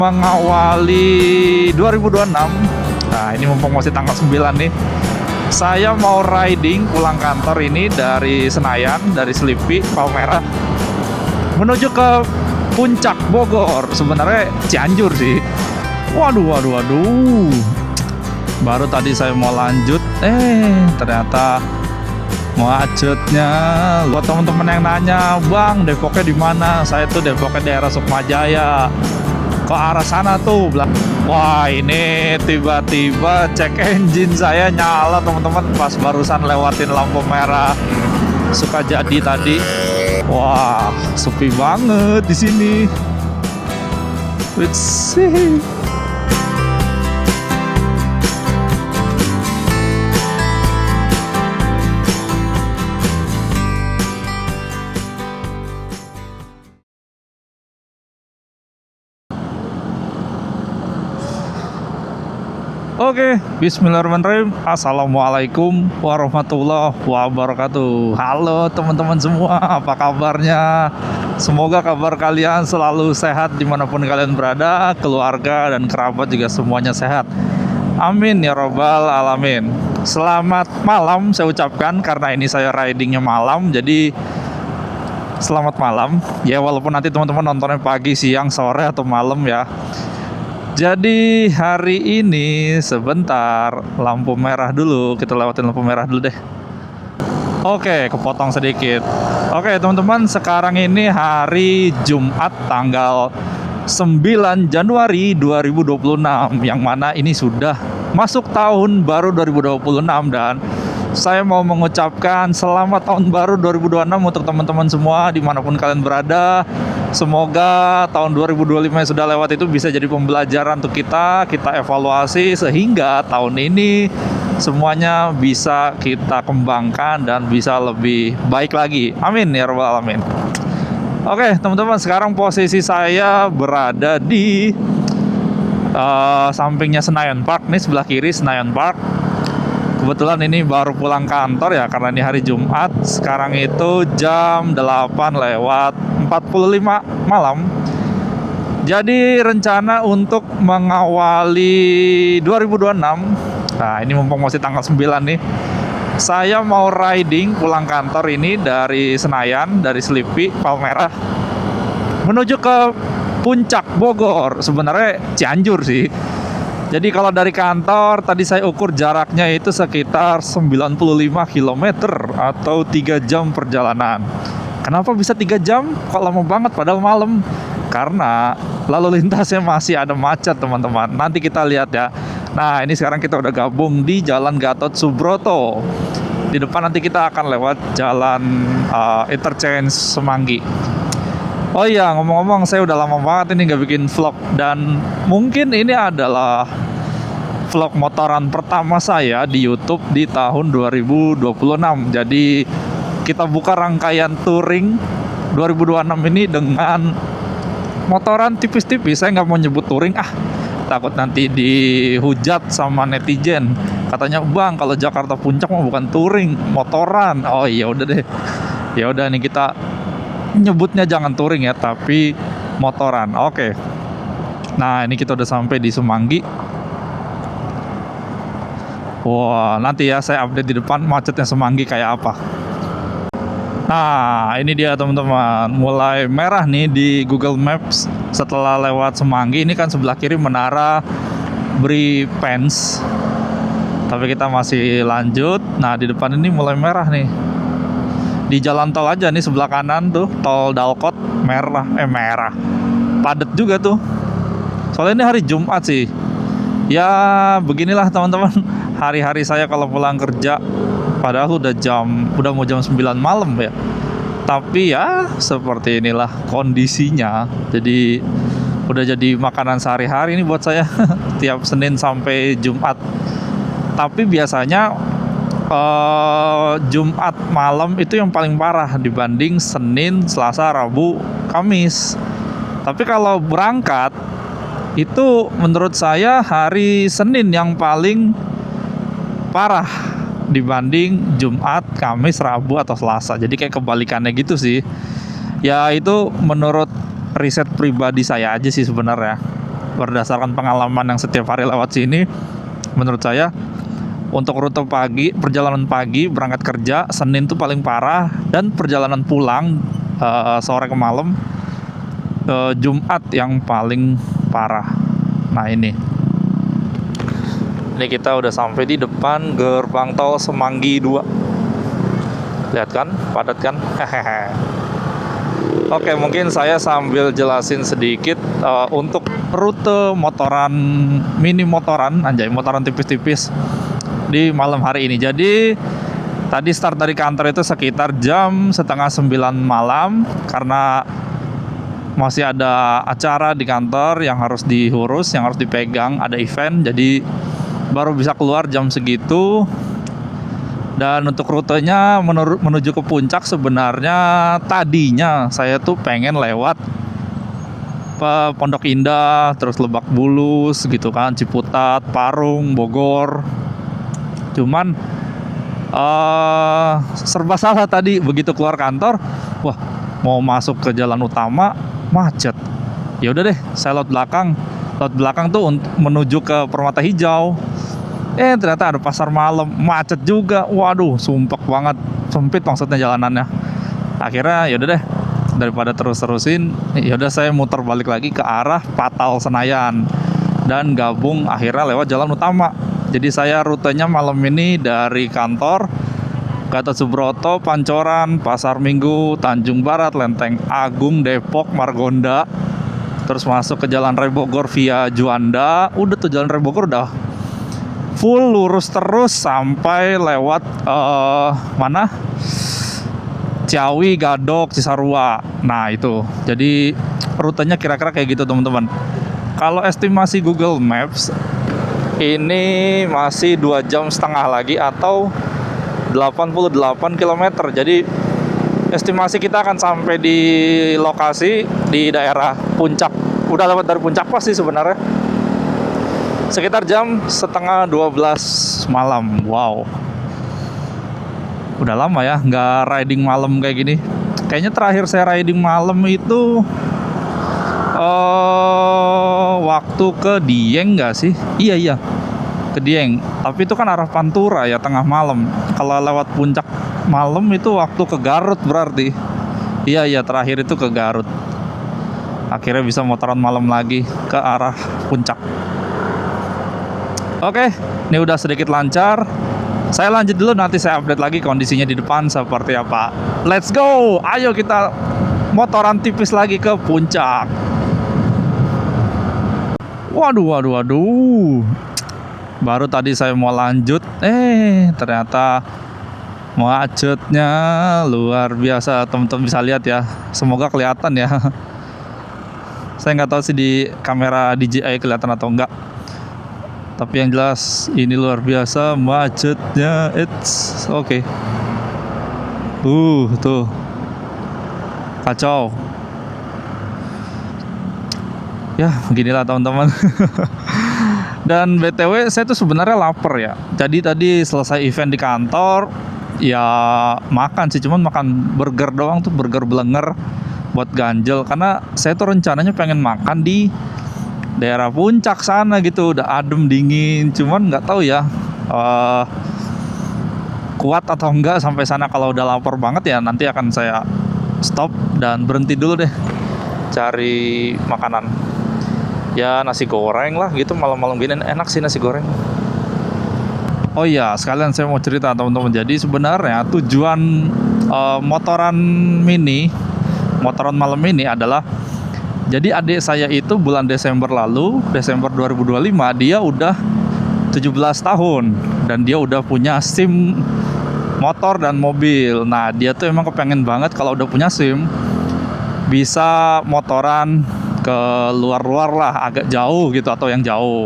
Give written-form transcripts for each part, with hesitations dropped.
Mengawali 2026. Nah, ini mumpung masih tanggal 9 nih. Saya mau riding pulang kantor ini dari Senayan, dari Selipi, Palmerah, menuju ke Puncak Bogor. Sebenarnya Cianjur sih. Waduh. Baru tadi saya mau lanjut, ternyata macetnya. Buat teman-teman yang nanya, Bang, Depoknya di mana? Saya tuh Depoknya daerah Sukmajaya. Ke arah sana tuh. Wah, ini tiba-tiba cek engine saya nyala, teman-teman, pas barusan lewatin lampu merah Sukajadi tadi. Wah, sepi banget di sini. Let's see. Oke, bismillahirrahmanirrahim. Assalamualaikum warahmatullahi wabarakatuh. Halo teman-teman semua, apa kabarnya? Semoga kabar kalian selalu sehat dimanapun kalian berada, keluarga dan kerabat juga semuanya sehat. Amin ya robbal alamin. Selamat malam saya ucapkan, karena ini saya ridingnya malam, jadi selamat malam. Ya, walaupun nanti teman-teman nontonnya pagi, siang, sore, atau malam ya. Jadi hari ini sebentar lampu merah dulu, kita lewatin lampu merah dulu deh. Oke, kepotong sedikit. Oke teman-teman, sekarang ini hari Jumat tanggal 9 Januari 2026, yang mana ini sudah masuk tahun baru 2026, dan saya mau mengucapkan selamat tahun baru 2026 untuk teman-teman semua dimanapun kalian berada. Semoga tahun 2025 yang sudah lewat itu bisa jadi pembelajaran untuk kita evaluasi, sehingga tahun ini semuanya bisa kita kembangkan dan bisa lebih baik lagi. Amin ya rabbal alamin. Oke teman-teman, sekarang posisi saya berada di sampingnya Senayan Park nih, sebelah kiri Senayan Park. Kebetulan ini baru pulang kantor ya, karena ini hari Jumat. Sekarang itu jam 8 lewat 45 malam. Jadi rencana untuk mengawali 2026. Nah, ini mumpung masih tanggal 9 nih. Saya mau riding pulang kantor ini dari Senayan, dari Selipi, Palmerah, menuju ke Puncak Bogor. Sebenarnya Cianjur sih. Jadi kalau dari kantor tadi saya ukur jaraknya itu sekitar 95 km atau 3 jam perjalanan. Kenapa bisa 3 jam? Kok lama banget padahal malam? Karena lalu lintasnya masih ada macet teman-teman. Nanti kita lihat ya. Nah, ini sekarang kita udah gabung di Jalan Gatot Subroto. Di depan nanti kita akan lewat jalan interchange Semanggi. Oh iya, ngomong-ngomong, saya udah lama banget ini nggak bikin vlog, dan mungkin ini adalah vlog motoran pertama saya di YouTube di tahun 2026. Jadi kita buka rangkaian touring 2026 ini dengan motoran tipis-tipis. Saya nggak mau nyebut touring, takut nanti dihujat sama netizen. Katanya, Bang, kalau Jakarta Puncak mah bukan touring, motoran. Oh iya udah deh. Ya udah nih, kita nyebutnya jangan touring ya, tapi motoran. Oke. Nah, ini kita udah sampai di Semanggi. Wah, nanti ya saya update di depan macetnya Semanggi kayak apa. Nah, ini dia teman-teman, mulai merah nih di Google Maps setelah lewat Semanggi. Ini kan sebelah kiri menara Bri Pens, tapi kita masih lanjut. Nah, di depan ini mulai merah nih. Di jalan tol aja nih, sebelah kanan tuh tol Dalkot merah, padet juga tuh. Soalnya ini hari Jumat sih. Ya beginilah teman-teman, hari-hari saya kalau pulang kerja. Padahal udah mau jam 9 malam ya. Tapi ya seperti inilah kondisinya. Jadi udah jadi makanan sehari-hari ini buat saya tiap Senin sampai Jumat. Tapi biasanya Jumat malam itu yang paling parah dibanding Senin, Selasa, Rabu, Kamis. Tapi kalau berangkat itu menurut saya hari Senin yang paling parah dibanding Jumat, Kamis, Rabu, atau Selasa. Jadi kayak kebalikannya gitu sih. Ya itu menurut riset pribadi saya aja sih sebenarnya. berdasarkan pengalaman yang setiap hari lewat sini, menurut saya untuk rute pagi, perjalanan pagi berangkat kerja Senin tuh paling parah, dan perjalanan pulang sore ke malam Jumat yang paling parah. Nah ini kita udah sampai di depan gerbang tol Semanggi 2. Lihat kan, padat kan? Oke, mungkin saya sambil jelasin sedikit untuk rute motoran, mini motoran, anjay, motoran tipis-tipis di malam hari ini. Jadi tadi start dari kantor itu sekitar jam setengah 9 malam, karena masih ada acara di kantor yang harus diurus, yang harus dipegang, ada event, jadi baru bisa keluar jam segitu. Dan untuk rutenya menuju ke puncak, sebenarnya tadinya saya tuh pengen lewat Pondok Indah, terus Lebak Bulus gitu kan, Ciputat, Parung, Bogor. Cuman serba salah tadi, begitu keluar kantor, wah, mau masuk ke jalan utama macet. Ya udah deh, saya lewat belakang tuh menuju ke Permata Hijau. Ternyata ada pasar malam, macet juga. Waduh, sumpek banget, sempit maksudnya jalanannya. Akhirnya yaudah deh, daripada terusin, yaudah saya muter balik lagi ke arah Patal Senayan dan gabung akhirnya lewat jalan utama. Jadi saya rutenya malam ini dari kantor Gatot Subroto, Pancoran, Pasar Minggu, Tanjung Barat, Lenteng Agung, Depok, Margonda, terus masuk ke Jalan Raya Bogor via Juanda. Udah tuh Jalan Raya Bogor udah full lurus terus sampai lewat mana? Ciawi, Gadok, Cisarua. Nah itu, jadi rutenya kira-kira kayak gitu teman-teman. Kalau estimasi Google Maps, ini masih 2,5 jam lagi atau 88 km. Jadi estimasi kita akan sampai di lokasi di daerah puncak. Udah lewat dari puncak pas sih sebenarnya, sekitar jam setengah 12 malam. Wow, udah lama ya nggak riding malam kayak gini. Kayaknya terakhir saya riding malam itu waktu ke Dieng nggak sih? Iya ke Dieng. Tapi itu kan arah Pantura ya, tengah malam. Kalau lewat puncak malam itu waktu ke Garut berarti. Iya terakhir itu ke Garut. Akhirnya bisa motoran malam lagi ke arah puncak. Oke, ini udah sedikit lancar. Saya lanjut dulu, nanti saya update lagi kondisinya di depan seperti apa. Let's go! Ayo kita motoran tipis lagi ke puncak. Waduh. Baru tadi saya mau lanjut, ternyata macetnya luar biasa. Teman-teman bisa lihat ya, semoga kelihatan ya. Saya nggak tahu sih di kamera DJI kelihatan atau enggak. Tapi yang jelas ini luar biasa macetnya. It's okay. Tuh. Kacau. Ya, beginilah teman-teman. Dan BTW saya tuh sebenarnya lapar ya. Jadi tadi selesai event di kantor, ya makan sih, cuman makan burger doang tuh, burger blenger buat ganjel. Karena saya tuh rencananya pengen makan di daerah puncak sana gitu, udah adem dingin. Cuman nggak tahu ya kuat atau enggak sampai sana. Kalau udah lapar banget ya nanti akan saya stop dan berhenti dulu deh cari makanan. Ya nasi goreng lah gitu, malam-malam gini enak sih nasi goreng. Oh iya, sekalian saya mau cerita teman-teman. Jadi sebenarnya tujuan motoran malam ini adalah, jadi adik saya itu bulan Desember 2025, dia udah 17 tahun dan dia udah punya SIM motor dan mobil. Nah, dia tuh emang kepengen banget kalau udah punya SIM bisa motoran ke luar-luar lah, agak jauh gitu atau yang jauh.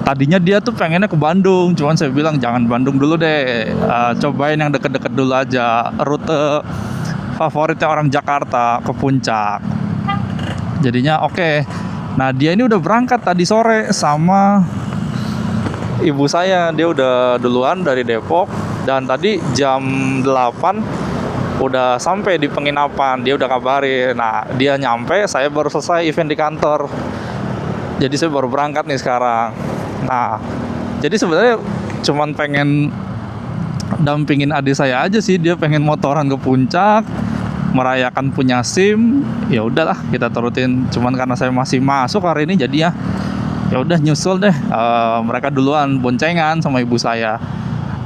Tadinya dia tuh pengennya ke Bandung, cuman saya bilang jangan Bandung dulu deh, cobain yang deket-deket dulu aja. Rute favoritnya orang Jakarta ke puncak. Jadinya oke. Nah, dia ini udah berangkat tadi sore sama ibu saya. Dia udah duluan dari Depok dan tadi jam 8 udah sampai di penginapan. Dia udah kabarin. Nah, dia nyampe, saya baru selesai event di kantor. Jadi saya baru berangkat nih sekarang. Nah, jadi sebenarnya cuman pengen dampingin adik saya aja sih. Dia pengen motoran ke puncak, merayakan punya SIM. Ya udahlah, kita turutin. Cuman karena saya masih masuk hari ini, jadi ya udah nyusul deh. Mereka duluan boncengan sama ibu saya.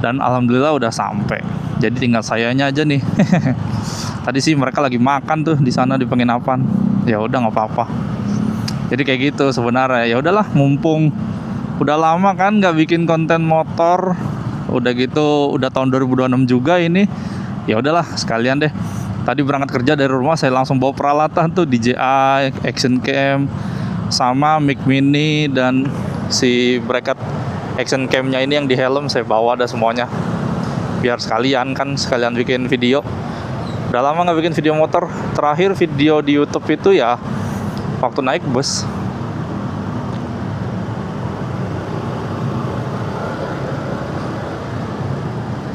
Dan alhamdulillah udah sampai. Jadi tinggal sayanya aja nih. Tadi sih mereka lagi makan tuh di sana di penginapan. Ya udah nggak apa-apa. Jadi kayak gitu sebenarnya. Ya udahlah, mumpung udah lama kan nggak bikin konten motor. Udah gitu, udah tahun 2026 juga ini. Ya udahlah, sekalian deh. Tadi berangkat kerja dari rumah, saya langsung bawa peralatan tuh, DJI, Action Cam, sama mic mini dan si bracket Action Cam-nya ini yang di helm saya bawa ada semuanya. Biar sekalian bikin video. Udah lama nggak bikin video motor. Terakhir video di YouTube itu ya waktu naik bus.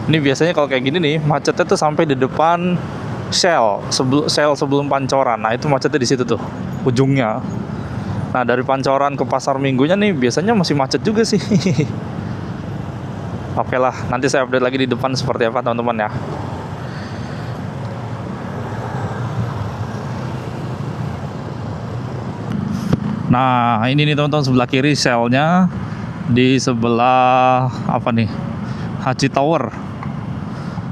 Ini biasanya kalau kayak gini nih, macetnya tuh sampai di depan Shell sebelum Pancoran. Nah, itu macetnya di situ tuh, ujungnya. Nah, dari Pancoran ke Pasar Minggunya nih biasanya masih macet juga sih. Oke lah, nanti saya update lagi di depan seperti apa teman-teman ya. Nah, ini nih teman-teman, sebelah kiri Shell-nya, di sebelah apa nih, Haji Tower.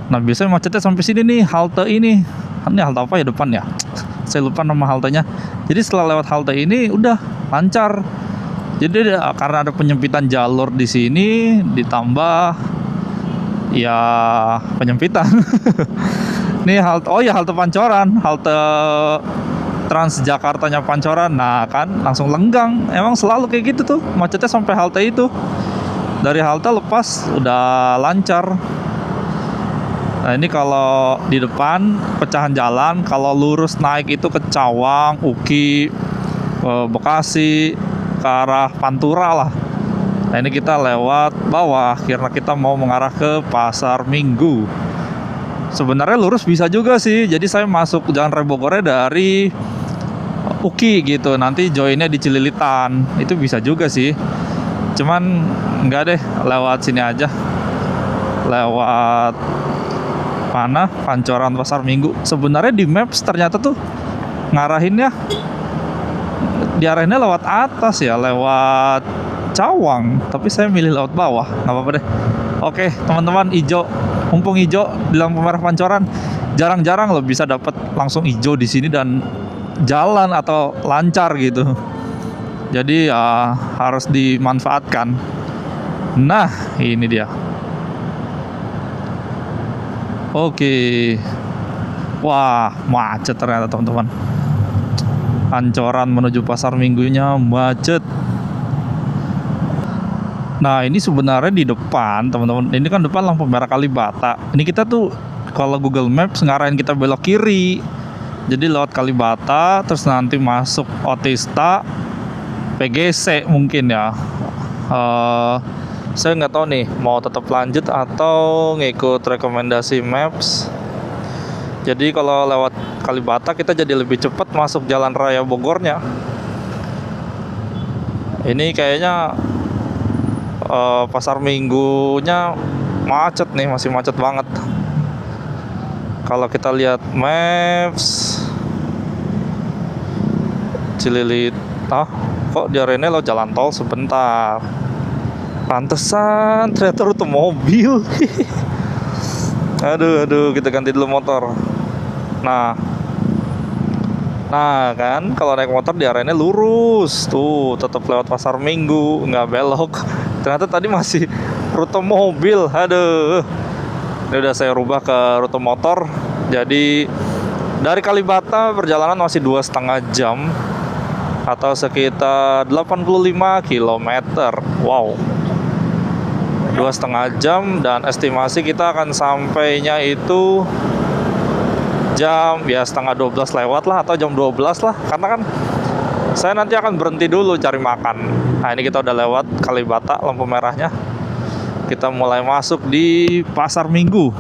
Nah, biasanya macetnya sampai sini nih, halte ini. Ini halte apa ya depan ya? Saya lupa nama haltenya. Jadi setelah lewat halte ini udah lancar. Jadi karena ada penyempitan jalur di sini, ditambah ya penyempitan. Nih halte, oh ya halte Pancoran, halte Transjakartanya Pancoran. Nah kan langsung lenggang. Emang selalu kayak gitu tuh, macetnya sampai halte itu. Dari halte lepas udah lancar. Nah ini kalau di depan pecahan jalan, kalau lurus naik itu ke Cawang, Uki, Bekasi, ke arah Pantura lah. Nah ini kita lewat bawah karena kita mau mengarah ke Pasar Minggu. Sebenarnya lurus bisa juga sih. Jadi saya masuk Jalan Raya Bogornya dari Uki gitu. Nanti joinnya di Cililitan. Itu bisa juga sih. Cuman enggak deh, lewat sini aja. Lewat mana? Pancoran Pasar Minggu. Sebenarnya di Maps ternyata tuh ngarahinnya diarahinnya lewat atas ya, lewat Cawang. Tapi saya milih lewat bawah. Nggak apa-apa deh. Oke, teman-teman, hijau. Mumpung hijau di lampu merah Pancoran, jarang-jarang lo bisa dapat langsung hijau di sini dan jalan atau lancar gitu. Jadi ya harus dimanfaatkan. Nah, ini dia. Oke. Wah, macet ternyata teman-teman. Pancoran menuju Pasar Minggunya macet. Nah, ini sebenarnya di depan, teman-teman. Ini kan depan lampu merah Kalibata. Ini kita tuh kalau Google Maps ngarahin kita belok kiri. Jadi lewat Kalibata, terus nanti masuk Otista, PGC mungkin ya. Saya nggak tahu nih mau tetap lanjut atau ngikut rekomendasi Maps. Jadi kalau lewat Kalibata kita jadi lebih cepat masuk Jalan Raya Bogornya. Ini kayaknya Pasar Minggunya macet nih, masih macet banget. Kalau kita lihat Maps, Cililitan, kok diarahinnya lo jalan tol sebentar. Pantesan ternyata rute mobil. Aduh, kita ganti dulu motor. Nah kan kalau naik motor diarahinnya lurus tuh, tetap lewat Pasar Minggu, nggak belok. Ternyata tadi masih rute mobil. Aduh, ini udah saya rubah ke rute motor. Jadi dari Kalibata perjalanan masih 2,5 jam atau sekitar 85 km. Wow, 2,5 jam, dan estimasi kita akan sampainya itu jam ya setengah 12 lewat lah, atau jam 12 lah, karena kan saya nanti akan berhenti dulu cari makan. Nah ini kita udah lewat Kalibata, lampu merahnya. Kita mulai masuk di Pasar Minggu.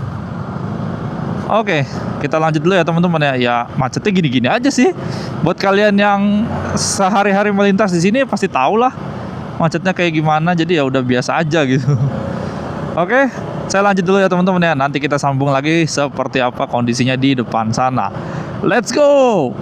Oke, kita lanjut dulu ya teman-teman ya. Ya macetnya gini-gini aja sih. Buat kalian yang sehari-hari melintas di sini pasti tahu lah macetnya kayak gimana. Jadi ya udah biasa aja gitu. Oke, saya lanjut dulu ya teman-teman ya. Nanti kita sambung lagi seperti apa kondisinya di depan sana. Let's go.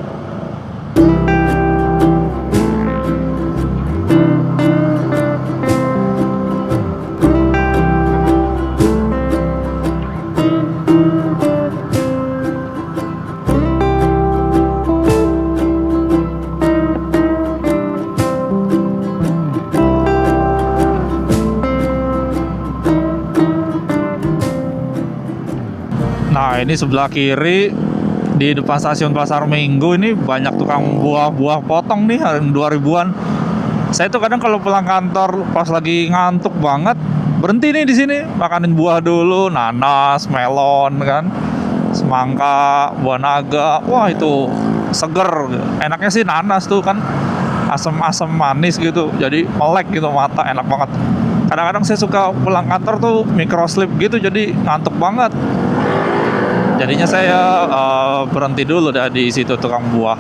Nah, ini sebelah kiri di depan stasiun Pasar Minggu ini banyak tukang buah-buah potong nih, harga 2000-an. Saya tuh kadang kalau pulang kantor pas lagi ngantuk banget, berhenti nih di sini, makanin buah dulu, nanas, melon kan, semangka, buah naga. Wah, itu seger. Enaknya sih nanas tuh kan asam-asam manis gitu. Jadi melek gitu mata, enak banget. Kadang-kadang saya suka pulang kantor tuh micro sleep gitu, jadi ngantuk banget. Jadinya saya berhenti dulu dah di situ tukang buah.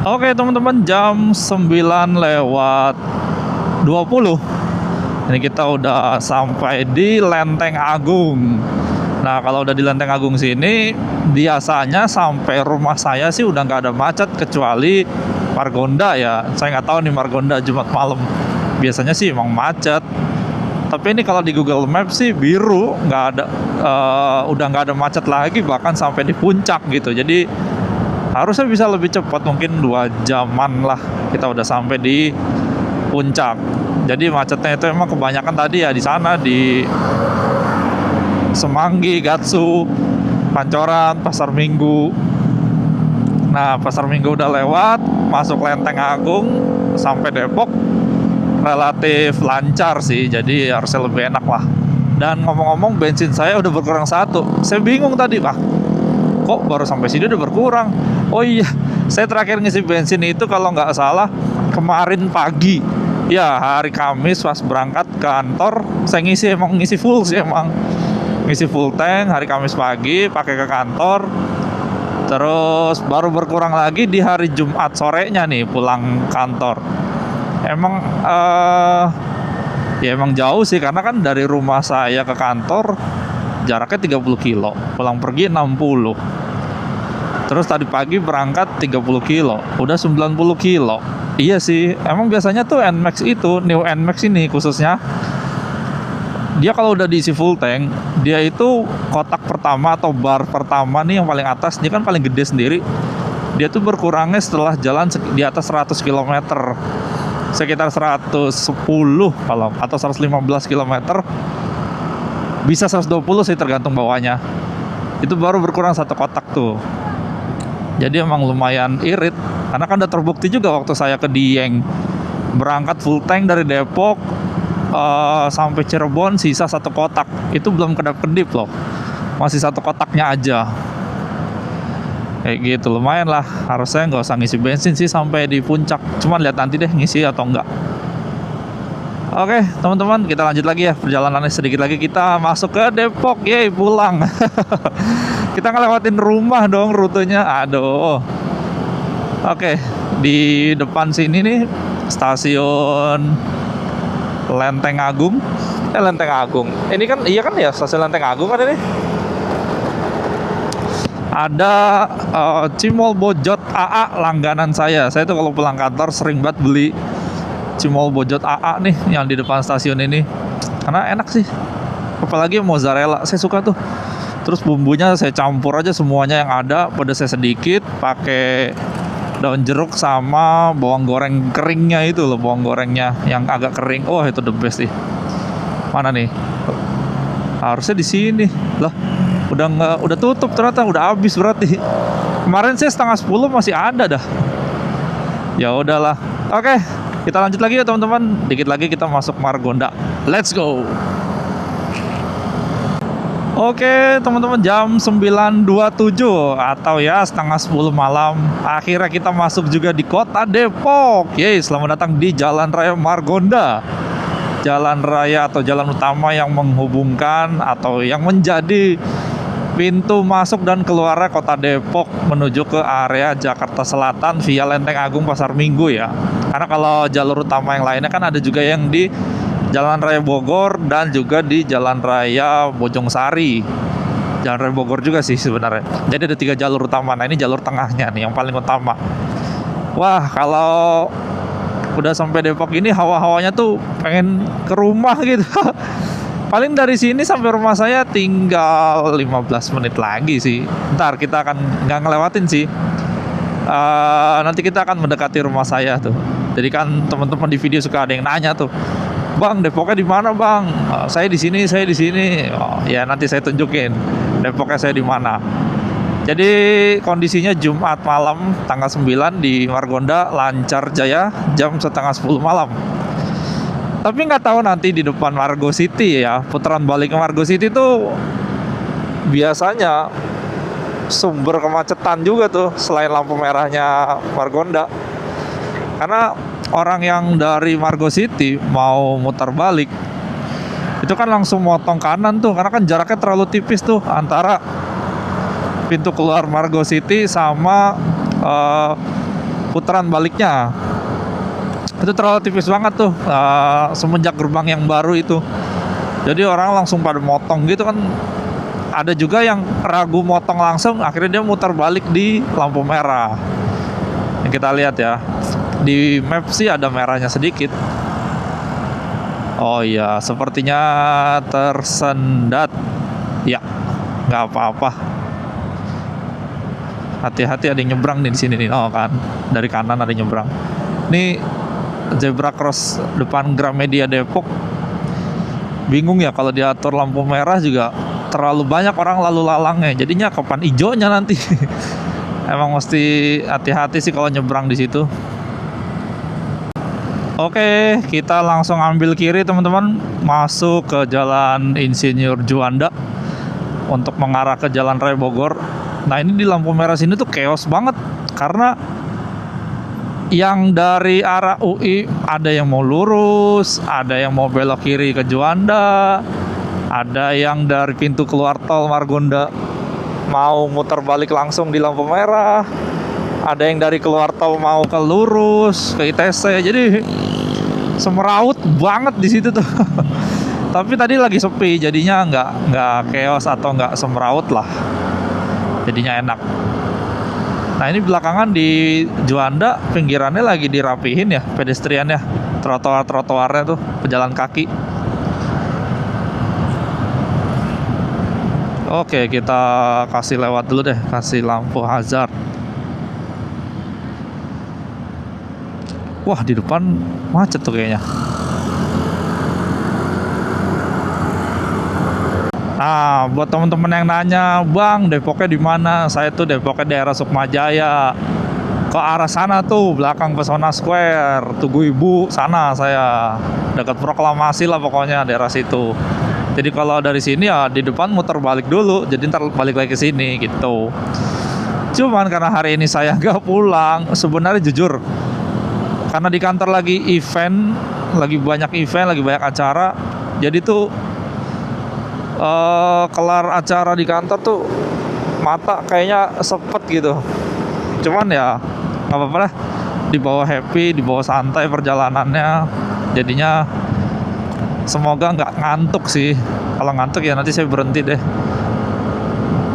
Oke teman-teman, jam 9:20. Ini kita udah sampai di Lenteng Agung. Nah, kalau udah di Lenteng Agung sini, biasanya sampai rumah saya sih udah nggak ada macet kecuali Margonda ya. Saya nggak tahu nih Margonda Jumat malam. Biasanya sih emang macet. Tapi ini kalau di Google Maps sih biru, nggak ada, udah nggak ada macet lagi, bahkan sampai di puncak gitu. Jadi harusnya bisa lebih cepat, mungkin 2 jaman lah kita udah sampai di puncak. Jadi macetnya itu emang kebanyakan tadi ya di sana di Semanggi, Gatsu, Pancoran, Pasar Minggu. Nah, Pasar Minggu udah lewat, masuk Lenteng Agung sampai Depok relatif lancar sih, jadi harusnya lebih enak lah. Dan ngomong-ngomong, bensin saya udah berkurang 1. Saya bingung tadi, Pak, kok baru sampai sini udah berkurang? Oh iya, saya terakhir ngisi bensin itu kalau nggak salah kemarin pagi. Ya, hari Kamis pas berangkat kantor, saya ngisi full sih emang. Ngisi full tank hari Kamis pagi, pakai ke kantor. Terus baru berkurang lagi di hari Jumat sorenya nih pulang kantor. Emang ya emang jauh sih, karena kan dari rumah saya ke kantor jaraknya 30 kilo, pulang pergi 60. Terus tadi pagi berangkat 30 kilo, udah 90 kilo. Iya sih, emang biasanya tuh NMAX itu, New NMAX ini khususnya, dia kalau udah diisi full tank, dia itu kotak pertama atau bar pertama nih yang paling atas, dia kan paling gede sendiri. Dia tuh berkurangnya setelah jalan di atas 100 km. Sekitar 110 kalau atau 115 km. Bisa 120 sih tergantung bawahnya. Itu baru berkurang 1 kotak tuh. Jadi emang lumayan irit, karena kan udah terbukti juga waktu saya ke Dieng, berangkat full tank dari Depok sampai Cirebon sisa 1 kotak. Itu belum kedap-kedip loh, masih 1 kotaknya aja. Kayak gitu, lumayan lah. Harusnya nggak usah ngisi bensin sih sampai di puncak, cuman lihat nanti deh ngisi atau enggak. Oke teman-teman, kita lanjut lagi ya perjalanannya. Sedikit lagi kita masuk ke Depok, yeay, pulang. Kita ngelewatin rumah dong rutenya, aduh. Oke, di depan sini nih stasiun Lenteng Agung. Lenteng Agung. Ini kan, iya kan ya, stasiun Lenteng Agung kan ini. Ada Cimol Bojot AA langganan saya. Saya tuh kalau pulang kantor sering banget beli Cimol Bojot AA nih yang di depan stasiun ini. Karena enak sih. Apalagi mozzarella, saya suka tuh. Terus bumbunya saya campur aja semuanya yang ada, pedasnya sedikit, pakai daun jeruk sama bawang goreng keringnya itu loh, bawang gorengnya yang agak kering. Wah, itu the best sih. Mana nih? Harusnya di sini. Loh, udah tutup ternyata, udah habis berarti. Kemarin saya 9:30 masih ada dah. Ya udahlah. Oke, kita lanjut lagi ya teman-teman. Dikit lagi kita masuk Margonda. Let's go. Oke teman-teman, jam 9.27 atau ya setengah 10 malam, akhirnya kita masuk juga di kota Depok. Yeay, selamat datang di Jalan Raya Margonda. Jalan raya atau jalan utama yang menghubungkan atau yang menjadi pintu masuk dan keluarnya kota Depok menuju ke area Jakarta Selatan via Lenteng Agung Pasar Minggu ya. Karena kalau jalur utama yang lainnya kan ada juga yang di Jalan Raya Bogor dan juga di Jalan Raya Bojongsari. Jalan Raya Bogor juga sih sebenarnya. Jadi ada 3 jalur utama. Nah ini jalur tengahnya nih yang paling utama. Wah, kalau udah sampai Depok ini hawa-hawanya tuh pengen ke rumah gitu. Paling dari sini sampai rumah saya tinggal 15 menit lagi sih. Ntar kita akan nggak ngelewatin sih. Nanti kita akan mendekati rumah saya tuh. Jadi kan teman-teman di video suka ada yang nanya tuh, Bang, Depoknya di mana, Bang? Saya di sini, saya di sini. Oh, ya nanti saya tunjukin Depoknya saya di mana. Jadi kondisinya Jumat malam tanggal 9 di Margonda lancar jaya jam setengah 10 malam. Tapi nggak tahu nanti di depan Margo City ya, putaran balik ke Margo City tuh biasanya sumber kemacetan juga tuh selain lampu merahnya Margonda. Karena orang yang dari Margo City mau mutar balik itu kan langsung motong kanan tuh, karena kan jaraknya terlalu tipis tuh antara pintu keluar Margo City sama putaran baliknya. Itu terlalu tipis banget tuh semenjak gerbang yang baru itu. Jadi orang langsung pada motong gitu kan. Ada juga yang ragu motong langsung, akhirnya dia mutar balik di lampu merah. Yang kita lihat ya, di map sih ada merahnya sedikit. Oh iya, sepertinya tersendat. Ya, nggak apa-apa. Hati-hati ada yang nyebrang nih di sini nih. Oh kan, dari kanan ada yang nyebrang. Nih zebra cross depan Gramedia Depok. Bingung ya kalau diatur lampu merah juga terlalu banyak orang lalu lalangnya. Jadinya kapan hijaunya nanti. Emang mesti hati-hati sih kalau nyebrang di situ. Oke, kita langsung ambil kiri teman-teman, masuk ke Jalan Insinyur Juanda untuk mengarah ke Jalan Raya Bogor. Nah ini di lampu merah sini tuh chaos banget karena yang dari arah UI ada yang mau lurus, ada yang mau belok kiri ke Juanda, ada yang dari pintu keluar tol Margonda mau muter balik langsung di lampu merah, ada yang dari keluar tol mau ke lurus ke ITC. Jadi semeraut banget di situ tuh. Tapi tadi lagi sepi, jadinya nggak chaos atau nggak semeraut lah. Jadinya enak. Nah ini belakangan di Juanda pinggirannya lagi dirapihin ya pedestriannya, trotoarnya tuh pejalan kaki. Oke, kita kasih lewat dulu deh, kasih lampu hazard. Wah di depan macet tuh kayaknya. Nah, buat teman-teman yang nanya, Bang, Depoknya di mana? Saya tuh Depoknya daerah Sukmajaya. Ke arah sana tuh, belakang Pesona Square, Tugu Ibu, sana saya. Dekat Proklamasi lah pokoknya daerah situ. Jadi kalau dari sini ya di depan muter balik dulu, jadi ntar balik lagi ke sini gitu. Cuman karena hari ini saya nggak pulang, sebenarnya jujur, karena di kantor lagi event, lagi banyak acara, jadi tuh kelar acara di kantor tuh mata kayaknya sepet gitu. Cuman ya nggak apa-apa lah, dibawa happy, dibawa santai perjalanannya. Jadinya semoga nggak ngantuk sih. Kalau ngantuk ya nanti saya berhenti deh.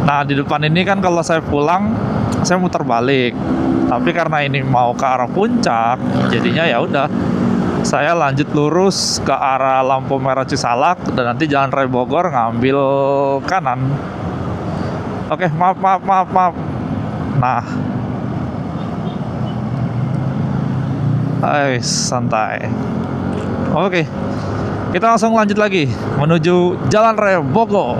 Nah di depan ini kan kalau saya pulang saya muter balik. Tapi karena ini mau ke arah puncak, jadinya ya udah saya lanjut lurus ke arah lampu merah Cisalak dan nanti Jalan Raya Bogor ngambil kanan. Oke, maaf. Nah, santai. Oke, kita langsung lanjut lagi menuju Jalan Raya Bogor.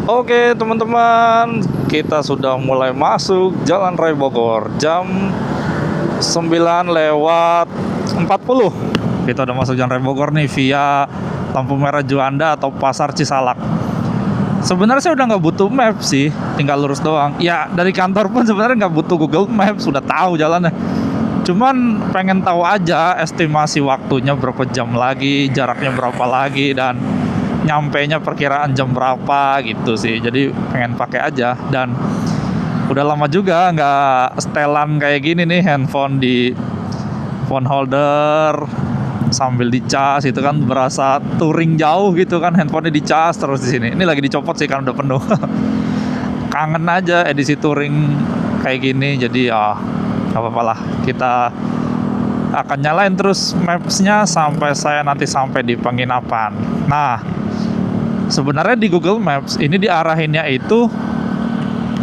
Oke teman-teman, kita sudah mulai masuk Jalan Raya Bogor. Jam 9:40. Kita udah masuk Jalan Raya Bogor nih via lampu merah Juanda atau pasar Cisalak. Sebenarnya saya udah nggak butuh map sih, tinggal lurus doang. Ya dari kantor pun sebenarnya nggak butuh Google Maps, sudah tahu jalannya. Cuman pengen tahu aja estimasi waktunya berapa jam lagi, jaraknya berapa lagi, dan nyampainya perkiraan jam berapa gitu sih. Jadi pengen pakai aja. Dan udah lama juga nggak setelan kayak gini nih, handphone di phone holder sambil dicas itu kan berasa touring jauh gitu kan, handphonenya dicas terus di sini. Ini lagi dicopot sih kan udah penuh. Kangen aja edisi touring kayak gini, jadi ya nggak apa-apa lah, kita akan nyalain terus mapsnya sampai saya nanti sampai di penginapan. Nah, sebenarnya di Google Maps ini diarahinnya itu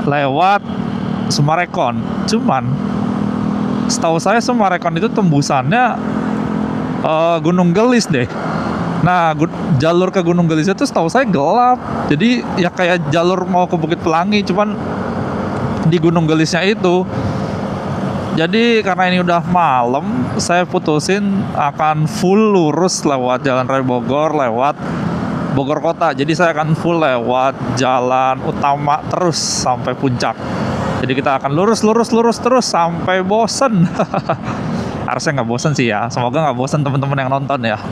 lewat Sumarekon, cuman setahu saya Sumarekon itu tembusannya Gunung Gelis deh. Nah, jalur ke Gunung Gelis itu setahu saya gelap. Jadi ya kayak jalur mau ke Bukit Pelangi, cuman di Gunung Gelisnya itu. Jadi karena ini udah malam, saya putusin akan full lurus lewat Jalan Raya Bogor, lewat Bogor Kota. Jadi saya akan full lewat jalan utama terus sampai puncak. Jadi kita akan lurus terus sampai bosen. Harusnya nggak bosen sih ya, semoga nggak bosen teman-teman yang nonton ya.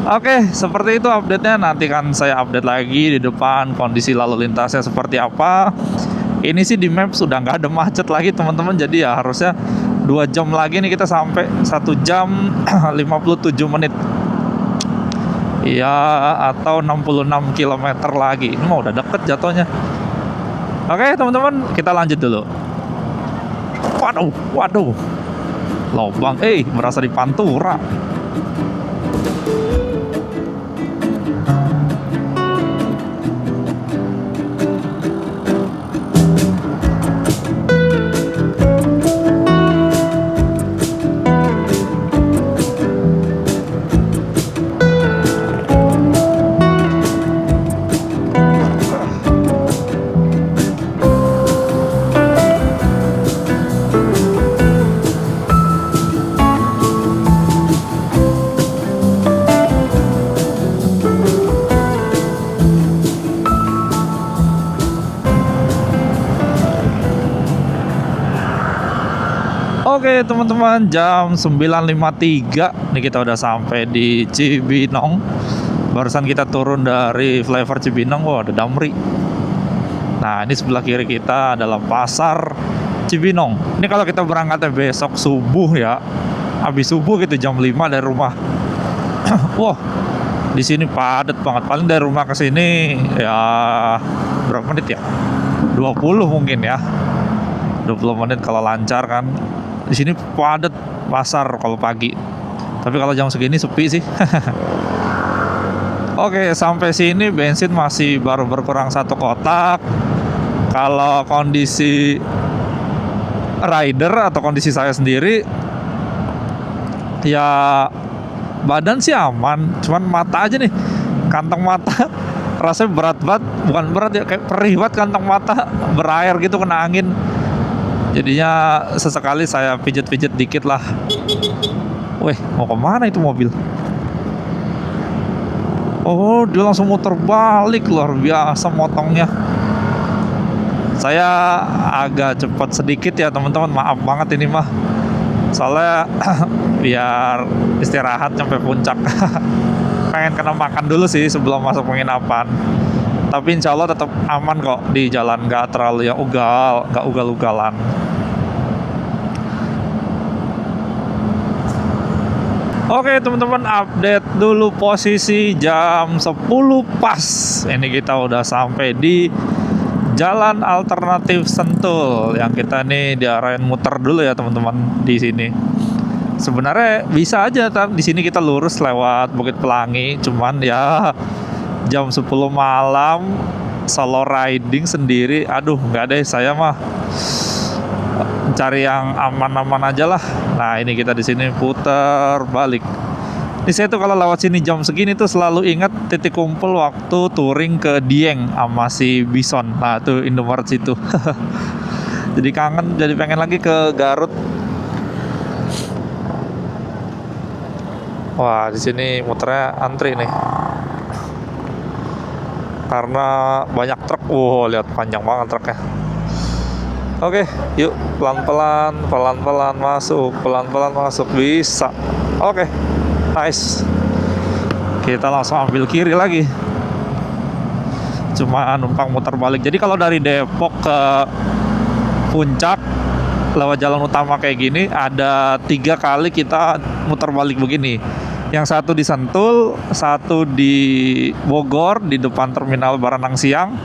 Oke, seperti itu update-nya. Nanti kan saya update lagi di depan kondisi lalu lintasnya seperti apa. Ini sih di map sudah nggak ada macet lagi teman-teman, jadi ya harusnya 2 jam lagi nih kita sampai, 1 jam 57 menit. Iya, atau 66 km lagi. Ini mah udah deket jatuhnya. Oke teman-teman, kita lanjut dulu. Waduh. Lobang, merasa di Pantura. Oke teman-teman, jam 9.53 nih kita udah sampai di Cibinong. Barusan kita turun dari flyover Cibinong, ada Damri. Nah ini sebelah kiri kita adalah pasar Cibinong. Ini kalau kita berangkatnya besok subuh ya, habis subuh gitu jam 5 dari rumah. Wah, di sini padat banget. Paling dari rumah ke sini ya berapa menit ya? 20 mungkin ya. 20 menit kalau lancar kan. Di sini padat pasar kalau pagi. Tapi kalau jam segini sepi sih. Oke, sampai sini bensin masih baru berkurang 1 kotak. Kalau kondisi rider atau kondisi saya sendiri, ya badan sih aman, cuman mata aja nih, kantong mata rasanya berat banget. Bukan berat ya, kayak perih banget kantong mata, berair gitu kena angin. Jadinya sesekali saya pijet-pijet dikit lah. Weh, mau kemana itu mobil? Oh, dia langsung muter balik, luar biasa motongnya. Saya agak cepat sedikit ya teman-teman, maaf banget ini mah. Soalnya biar istirahat sampai puncak. Pengen kena makan dulu sih sebelum masuk penginapan. Tapi insya Allah tetap aman kok di jalan, nggak terlalu yang nggak ugal-ugalan. Oke teman-teman, update dulu posisi jam 10 pas. Ini kita udah sampai di Jalan Alternatif Sentul. Yang kita nih diarahin muter dulu ya teman-teman di sini. Sebenarnya bisa aja di sini kita lurus lewat Bukit Pelangi, cuman ya jam 10 malam solo riding sendiri, aduh nggak deh, saya mah cari yang aman-aman aja lah. Nah ini kita di sini putar balik. Ini saya tuh kalau lewat sini jam segini tuh selalu ingat titik kumpul waktu touring ke Dieng sama si Bison. Nah tuh Indomaret situ. Jadi kangen, jadi pengen lagi ke Garut. Wah, di sini muternya antri nih. Karena banyak truk. Lihat panjang banget truknya. Oke, yuk pelan-pelan masuk, bisa. Oke, nice. Kita langsung ambil kiri lagi. Cuma numpang muter balik. Jadi kalau dari Depok ke Puncak lewat jalan utama kayak gini, ada 3 kali kita muter balik begini. Yang satu di Sentul, satu di Bogor di depan terminal Baranang Siang,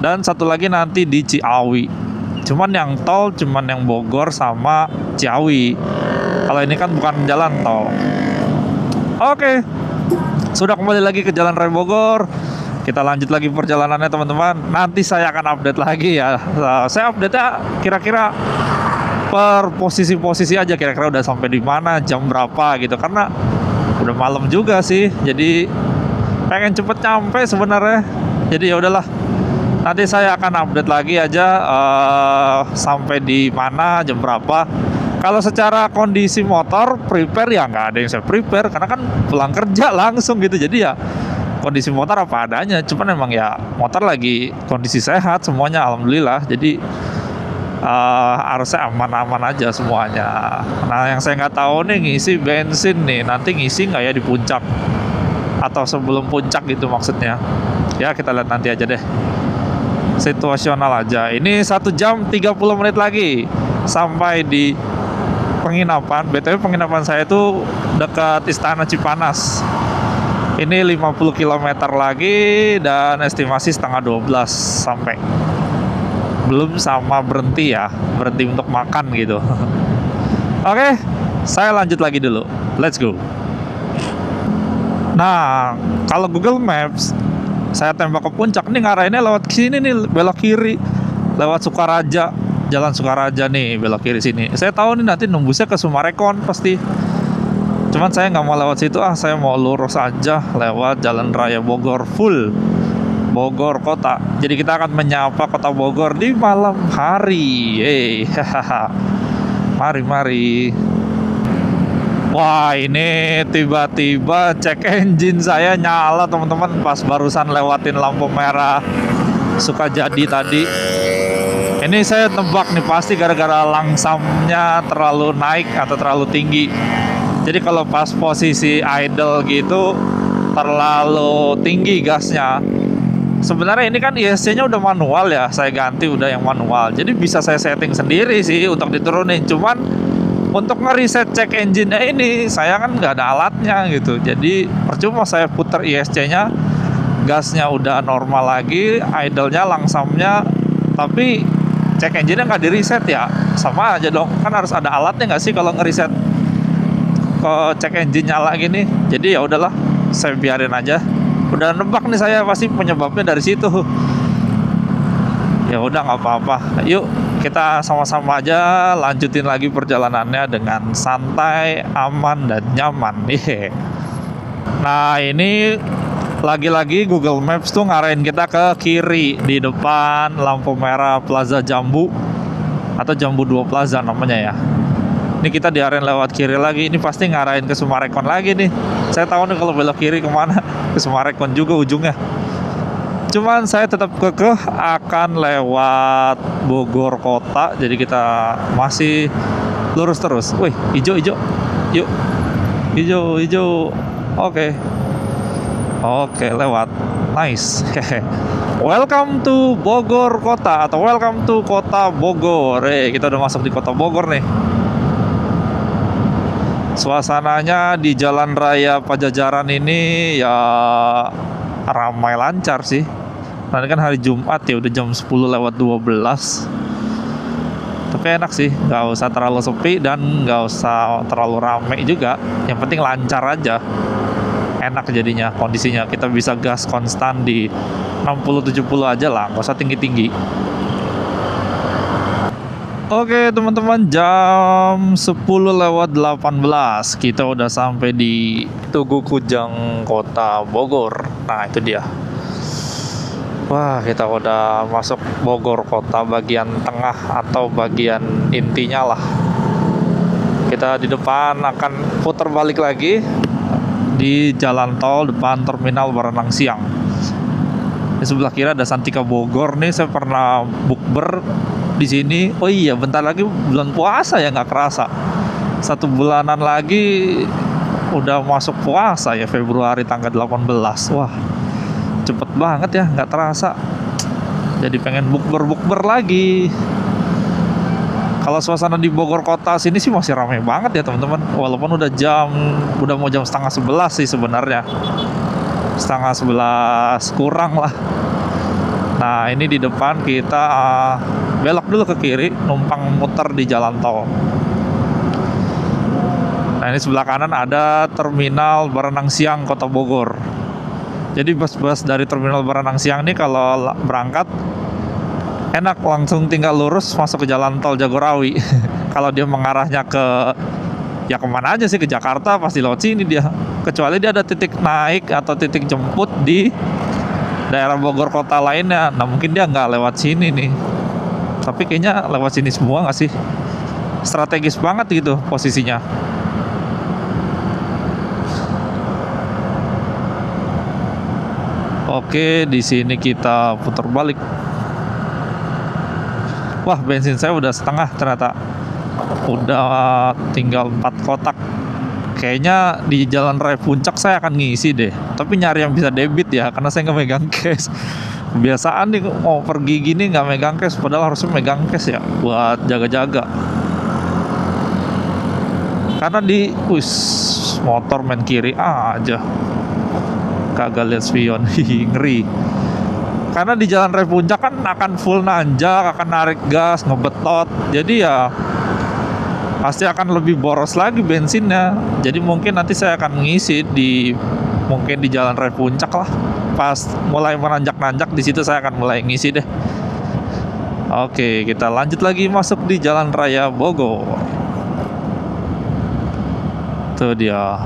dan satu lagi nanti di Ciawi. Cuman yang tol cuman yang Bogor sama Ciawi. Kalau ini kan bukan jalan tol. Oke, sudah kembali lagi ke Jalan Raya Bogor. Kita lanjut lagi perjalanannya teman-teman. Nanti saya akan update lagi ya. Saya update-nya kira-kira per posisi-posisi aja, kira-kira udah sampai di mana, jam berapa gitu. Karena udah malam juga sih. Jadi pengen cepet nyampe sebenarnya. Jadi ya udahlah. Nanti saya akan update lagi aja sampai di mana, jam berapa. Kalau secara kondisi motor prepare ya nggak ada yang saya prepare karena kan pulang kerja langsung gitu. Jadi ya kondisi motor apa adanya. Cuman emang ya motor lagi kondisi sehat semuanya alhamdulillah. Jadi harusnya aman-aman aja semuanya. Nah yang saya nggak tahu nih ngisi bensin nih nanti ngisi nggak ya di puncak atau sebelum puncak gitu maksudnya. Ya kita lihat nanti aja deh. Situasional aja. Ini 1 jam 30 menit lagi sampai di penginapan. BTW penginapan saya itu dekat Istana Cipanas. Ini 50 km lagi dan estimasi setengah 12 sampai. Belum sama berhenti ya, berhenti untuk makan gitu. Oke, saya lanjut lagi dulu. Let's go. Nah, kalau Google Maps saya tembak ke puncak nih ngarahinnya lewat sini nih, belok kiri lewat Sukaraja, Jalan Sukaraja nih, belok kiri sini. Saya tahu nih nanti nembusnya ke Sumarekon pasti. Cuman saya nggak mau lewat situ, saya mau lurus aja lewat Jalan Raya Bogor full. Bogor kota. Jadi kita akan menyapa kota Bogor di malam hari. Mari. Wah ini tiba-tiba cek engine saya nyala teman-teman pas barusan lewatin lampu merah Sukajadi tadi. Ini saya tebak nih pasti gara-gara langsamnya terlalu naik atau terlalu tinggi. Jadi kalau pas posisi idle gitu terlalu tinggi gasnya. Sebenarnya ini kan ISC-nya udah manual ya, saya ganti udah yang manual. Jadi bisa saya setting sendiri sih untuk diturunin. Cuman untuk ngereset cek engine-nya ini saya kan nggak ada alatnya gitu. Jadi percuma saya putar ISC-nya, gasnya udah normal lagi, idle-nya langsamnya, tapi cek engine-nya nggak di-reset ya. Sama aja dong, kan harus ada alatnya nggak sih kalau ngereset ke cek engine nyala gini. Jadi ya udahlah, saya biarin aja. Udah nebak nih saya pasti penyebabnya dari situ. Ya udah nggak apa-apa. Yuk kita sama-sama aja lanjutin lagi perjalanannya dengan santai, aman dan nyaman. Nah ini lagi-lagi Google Maps tuh ngarahin kita ke kiri di depan lampu merah Plaza Jambu atau Jambu 2 Plaza namanya ya. Ini kita diarahin lewat kiri lagi. Ini pasti ngarahin ke Sumarekon lagi nih. Saya tahu nih kalau belok kiri kemana, ke Sumarekon juga ujungnya. Cuman saya tetap kekeh akan lewat Bogor kota. Jadi kita masih lurus terus. Wih, hijau. Yuk. Hijau. Oke, lewat. Nice. Welcome to Bogor kota atau welcome to kota Bogor. Kita udah masuk di kota Bogor nih. Suasananya di Jalan Raya Pajajaran ini ya ramai lancar sih. Nanti kan hari Jumat ya udah jam 10 lewat 12. Tapi enak sih, nggak usah terlalu sepi dan nggak usah terlalu ramai juga. Yang penting lancar aja. Enak jadinya kondisinya. Kita bisa gas konstan di 60-70 aja lah, nggak usah tinggi-tinggi. Oke teman-teman, jam 10 lewat 18 kita udah sampai di Tugu Kujang Kota Bogor. Nah itu dia. Wah kita udah masuk Bogor kota bagian tengah atau bagian intinya lah. Kita di depan akan putar balik lagi di jalan tol depan terminal Baranang Siang. Di sebelah kiri ada Santika Bogor nih. Saya pernah bukber di sini. Oh iya, bentar lagi bulan puasa ya, nggak kerasa. 1 bulanan lagi udah masuk puasa ya, Februari tanggal 18. Wah, cepet banget ya, nggak terasa. Jadi pengen bukber lagi. Kalau suasana di Bogor kota sini sih masih ramai banget ya teman-teman. Walaupun udah mau jam setengah 11 sih sebenarnya. Setengah 11 kurang lah. Nah ini di depan kita belok dulu ke kiri, numpang muter di jalan tol. Nah ini sebelah kanan ada terminal Baranang Siang Kota Bogor. Jadi bus-bus dari terminal Baranang Siang ini kalau berangkat enak, langsung tinggal lurus masuk ke jalan tol Jagorawi. Kalau dia mengarahnya ke ya kemana aja sih, ke Jakarta pasti lewat sini dia. Kecuali dia ada titik naik atau titik jemput di daerah Bogor kota lainnya. Nah mungkin dia nggak lewat sini nih. Tapi kayaknya lewat sini semua nggak sih? Strategis banget gitu posisinya. Oke, di sini kita putar balik. Wah, bensin saya udah setengah ternyata. Udah tinggal 4 kotak. Kayaknya di Jalan Raya Puncak saya akan ngisi deh. Tapi nyari yang bisa debit ya, karena saya nggak megang cash. Kebiasaan nih mau pergi gini nggak megang cash, padahal harusnya megang cash ya buat jaga-jaga. Karena motor main kiri aja. Kagak lihat spion, ngeri. Karena di Jalan Raya Puncak kan akan full nanjak, akan narik gas, ngebetot. Jadi ya pasti akan lebih boros lagi bensinnya. Jadi mungkin nanti saya akan ngisi mungkin di Jalan Raya Puncak lah. Pas mulai menanjak-nanjak di situ saya akan mulai ngisi deh. Oke, kita lanjut lagi masuk di Jalan Raya Bogor. Tuh dia.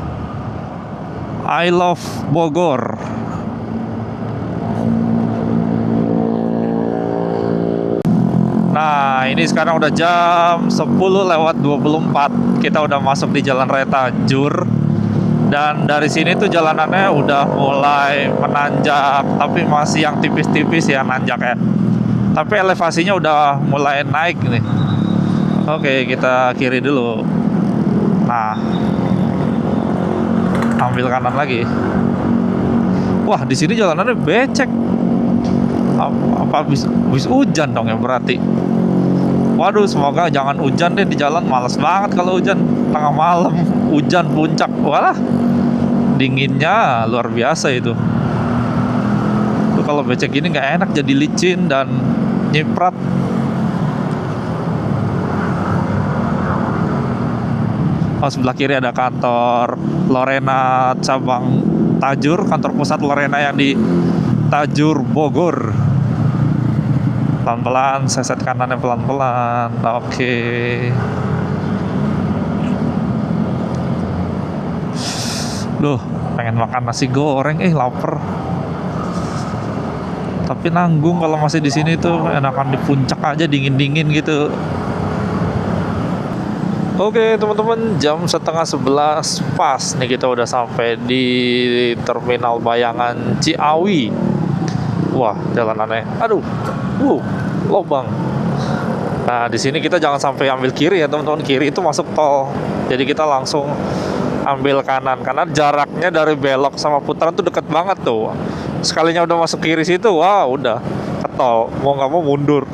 I love Bogor. Nah ini sekarang udah jam 10:24. Kita udah masuk di Jalan Raya Tajur. Dan dari sini tuh jalanannya udah mulai menanjak, tapi masih yang tipis-tipis ya nanjak ya. Tapi elevasinya udah mulai naik nih. Oke, kita kiri dulu. Nah, ambil kanan lagi. Wah, di sini jalanannya becek. Apa habis hujan dong ya berarti. Waduh, semoga jangan hujan deh di jalan. Males banget kalau hujan tengah malam. Hujan puncak. Walah, dinginnya luar biasa itu. Tuh, kalau becek gini nggak enak, jadi licin dan nyiprat. Oh, sebelah kiri ada kantor Lorena cabang Tajur, kantor pusat Lorena yang di Tajur Bogor. Pelan-pelan, seset kanannya pelan-pelan. Oke. Duh, pengen makan nasi goreng, lapar. Tapi nanggung kalau masih di sini tuh, enakan di puncak aja dingin-dingin gitu. Oke teman-teman, jam 10:30 pas nih kita udah sampai di Terminal Bayangan Ciawi. Wah, jalanannya, aduh, lobang. Nah di sini kita jangan sampai ambil kiri ya teman-teman, kiri itu masuk tol. Jadi kita langsung ambil kanan, karena jaraknya dari belok sama putaran tuh deket banget tuh. Sekalinya udah masuk kiri situ, wah udah ke tol, mau nggak mau mundur,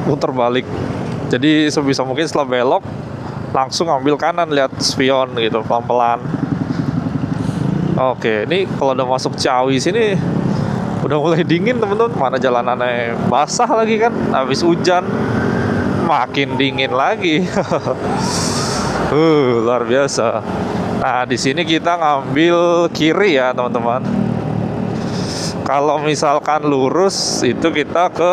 putar balik. Jadi sebisa mungkin setelah belok langsung ambil kanan, lihat spion gitu pelan-pelan. Oke, ini kalau udah masuk Ciawi sini udah mulai dingin teman-teman. Mana jalanannya basah lagi kan, habis hujan makin dingin lagi. Luar biasa. Nah di sini kita ngambil kiri ya teman-teman. Kalau misalkan lurus itu kita ke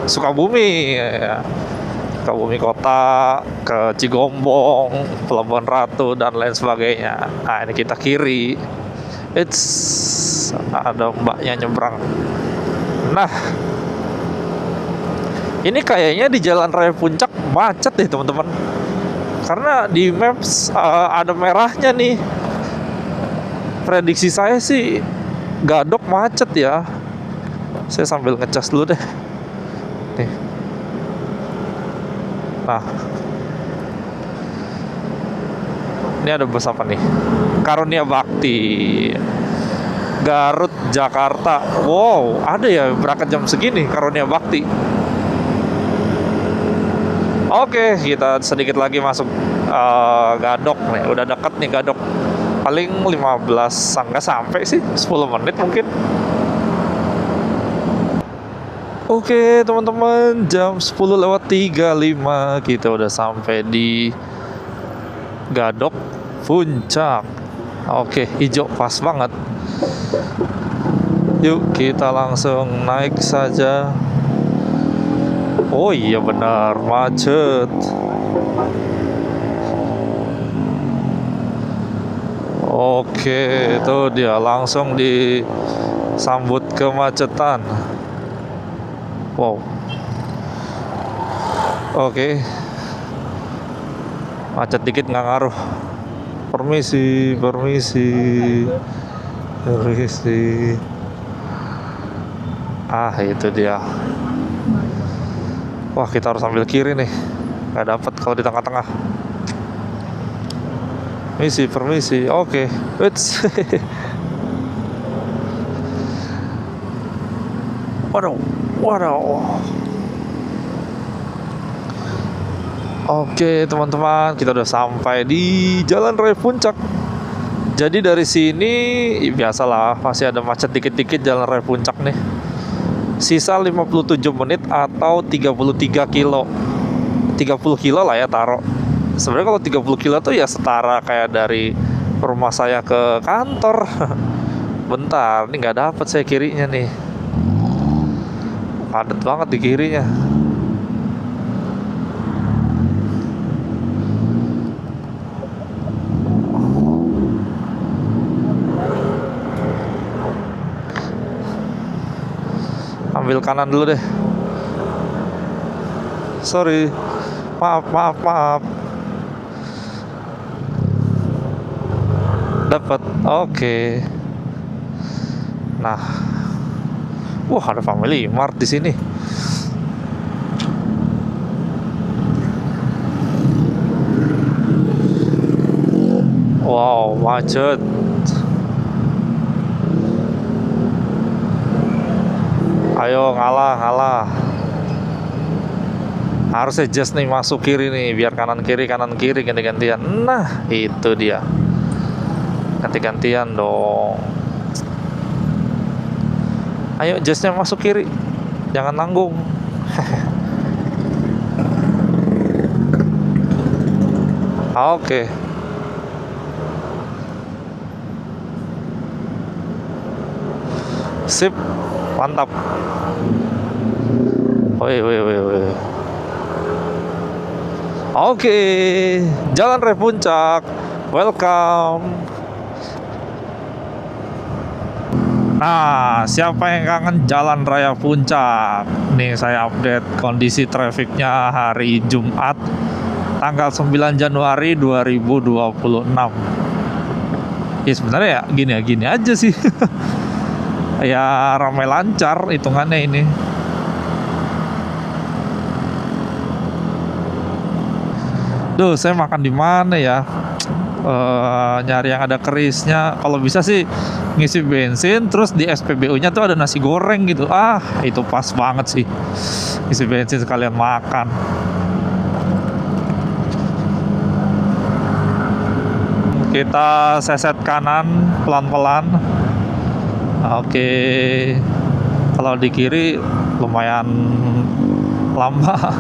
Sukabumi ya. Sukabumi Kota, ke Cigombong, Pelabuhan Ratu dan lain sebagainya. Nah ini kita kiri. Ada mbaknya nyebrang. Nah ini kayaknya di Jalan Raya Puncak macet deh teman-teman, karena di Maps ada merahnya nih. prediksi saya sih Gadok macet ya. Saya sambil ngecas dulu deh. Nih. Nah, ini ada bus apa nih? Karunia Bakti, Garut, Jakarta. Wow, ada ya berangkat jam segini Karunia Bakti. Oke, kita sedikit lagi masuk Gadok nih. Udah deket nih Gadok. Paling 15, nggak sampai sih, 10 menit mungkin. Oke teman-teman, jam 10:35 kita udah sampai di Gadok Puncak. Oke, hijau pas banget. Yuk kita langsung naik saja. Oh iya benar, macet. Oke, itu dia langsung disambut kemacetan. Wow. Oke. Macet dikit nggak ngaruh. Permisi. Ah, itu dia. Wah, kita harus ambil kiri nih. Nggak dapat kalau di tengah-tengah. Permisi. Oke. Wits. Waduh. Oke teman-teman, kita udah sampai di Jalan Raya Puncak. Jadi dari sini biasalah masih ada macet dikit-dikit Jalan Raya Puncak nih. Sisa 57 menit atau 33 kilo. 30 kilo lah ya taruh. Sebenarnya kalau 30 kilo tuh ya setara kayak dari rumah saya ke kantor. Bentar, ini nggak dapet saya kirinya nih. Padat banget di kirinya. Ambil kanan dulu deh. Sorry. Maaf. Dapat. Oke. Nah. Wah, ada Family Mart di sini. Wow, macet. Ayo ngalah. Harusnya just nih masuk kiri nih, biar kanan kiri ganti-gantian. Nah, itu dia. Ganti-gantian dong. Ayo justnya masuk kiri. Jangan nanggung. Oke. Sip. Mantap. Woi. Oke, Jalan Raya Puncak. Welcome. Nah, siapa yang kangen Jalan Raya Puncak? Nih saya update kondisi trafiknya hari Jumat tanggal 9 Januari 2026. Ya sebenarnya ya gini aja sih. Ya ramai lancar hitungannya ini. Duh, saya makan di mana ya? Nyari yang ada kerisnya. Kalau bisa sih ngisi bensin, terus di SPBU-nya tuh ada nasi goreng gitu. Ah, itu pas banget sih. Ngisi bensin sekalian makan. Kita seset kanan pelan-pelan. Oke. Kalau di kiri lumayan lama.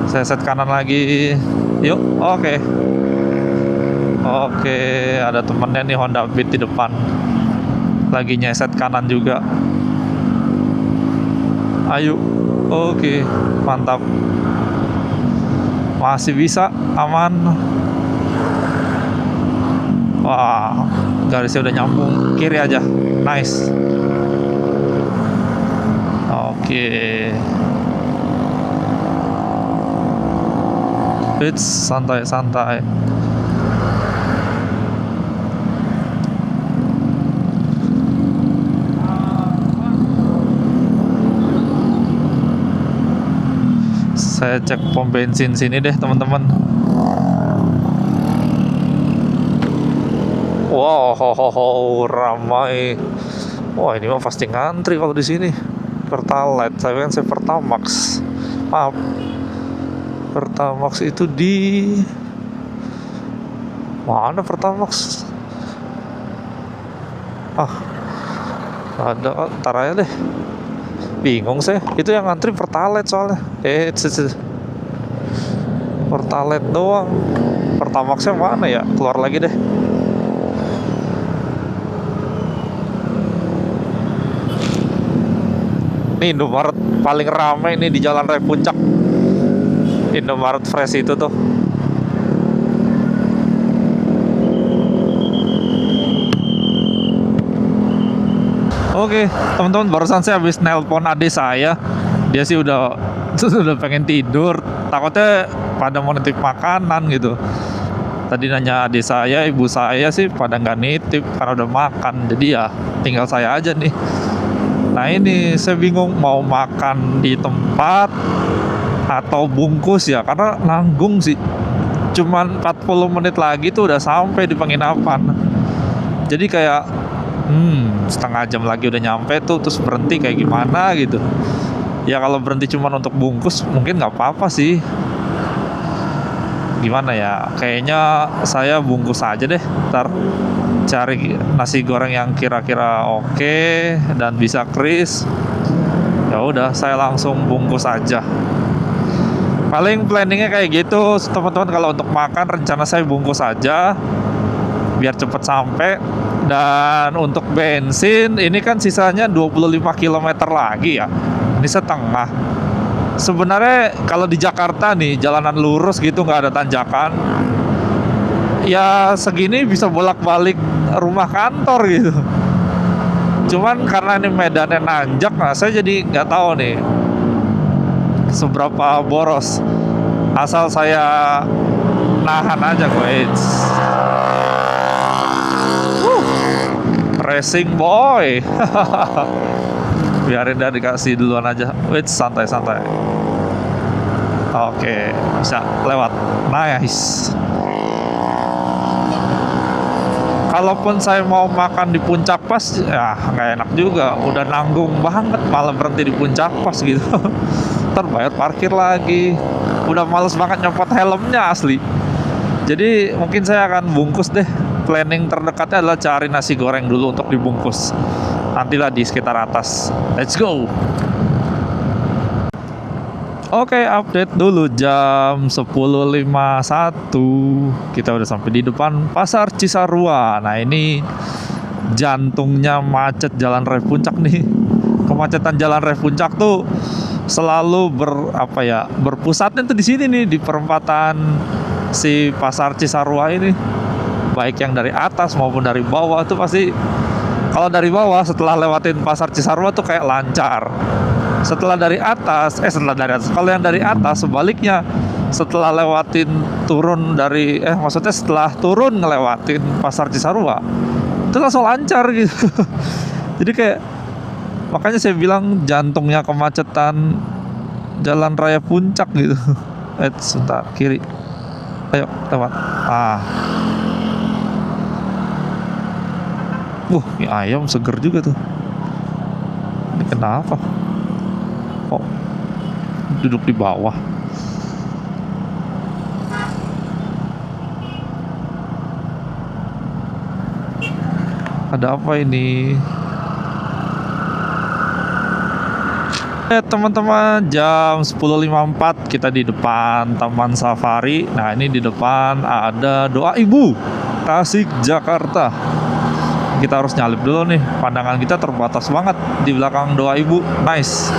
Seset kanan lagi. Yuk, oke. Oke, ada temennya nih Honda Beat di depan. Lagi nyeset kanan juga. Ayo. Oke, mantap. Masih bisa, aman. Wah, garisnya udah nyambung. Kiri aja. Nice. Oke. Santai. Saya cek pom bensin sini deh teman-teman. Wow, ramai. Wah, ini mah pasti ngantri kalau di sini. Pertalite, saya Pertamax. Maaf, Pertamax itu di mana Pertamax? Ada, ntar aja deh. Bingung saya. Itu yang ngantri Pertalite soalnya. Pertalite doang. Pertamaxnya mana ya? Keluar lagi deh. Ini Indomaret paling ramai nih di Jalan Raya Puncak. Indomaret Fresh itu tuh. Oke, teman-teman, barusan saya habis nelpon adik saya. Dia sih udah pengen tidur. Takutnya pada mau nitip makanan gitu. Tadi nanya adik saya, ibu saya sih pada nggak nitip karena udah makan. Jadi ya tinggal saya aja nih. Nah ini saya bingung mau makan di tempat atau bungkus ya, karena nanggung sih. Cuman 40 menit lagi tuh udah sampai di penginapan. Jadi kayak setengah jam lagi udah nyampe tuh, terus berhenti kayak gimana gitu. Ya kalau berhenti cuman untuk bungkus mungkin nggak apa-apa sih. Gimana ya, kayaknya saya bungkus aja deh. Ntar cari nasi goreng yang kira-kira oke dan bisa kris. Ya udah, saya langsung bungkus aja. Paling planningnya kayak gitu teman-teman. Kalau untuk makan rencana saya bungkus aja biar cepet sampai. Dan untuk bensin ini kan sisanya 25 km lagi ya. Ini setengah. Sebenarnya kalau di Jakarta nih jalanan lurus gitu, nggak ada tanjakan, ya segini bisa bolak-balik rumah kantor gitu. Cuman karena ini medannya nanjak, nah saya jadi nggak tahu nih seberapa boros. Asal saya nahan aja guys. Racing boy. Biarin dah, dikasih duluan aja. Wait, santai-santai. Oke, bisa lewat. Nice. Kalaupun saya mau makan di puncak pas, ya nggak enak juga. Udah nanggung banget, malah berhenti di puncak pas gitu. Ntar bayar parkir lagi. Udah males banget nyopot helmnya asli. Jadi mungkin saya akan bungkus deh. Planning terdekatnya adalah cari nasi goreng dulu untuk dibungkus. Nantilah di sekitar atas. Let's go. Oke, update dulu jam 10.51. Kita udah sampai di depan Pasar Cisarua. Nah, ini jantungnya macet Jalan Raya Puncak nih. Kemacetan Jalan Raya Puncak tuh selalu berpusatnya tuh di sini nih, di perempatan si Pasar Cisarua ini. Baik yang dari atas maupun dari bawah tuh pasti. Kalau dari bawah setelah lewatin Pasar Cisarua tuh kayak lancar. Setelah dari atas, kalau yang dari atas sebaliknya, setelah lewatin setelah turun ngelewatin Pasar Cisarua itu langsung lancar gitu. Jadi kayak, makanya saya bilang jantungnya kemacetan Jalan Raya Puncak gitu. Sebentar, kiri. Ayo lewat. Ini ayam seger juga tuh. Ini kenapa? Kok duduk di bawah? Ada apa ini? Teman-teman, jam 10.54 kita di depan Taman Safari. Nah, ini di depan ada Doa Ibu Tasik, Jakarta. Kita harus nyalip dulu nih, pandangan kita terbatas banget di belakang Doa Ibu. Nice,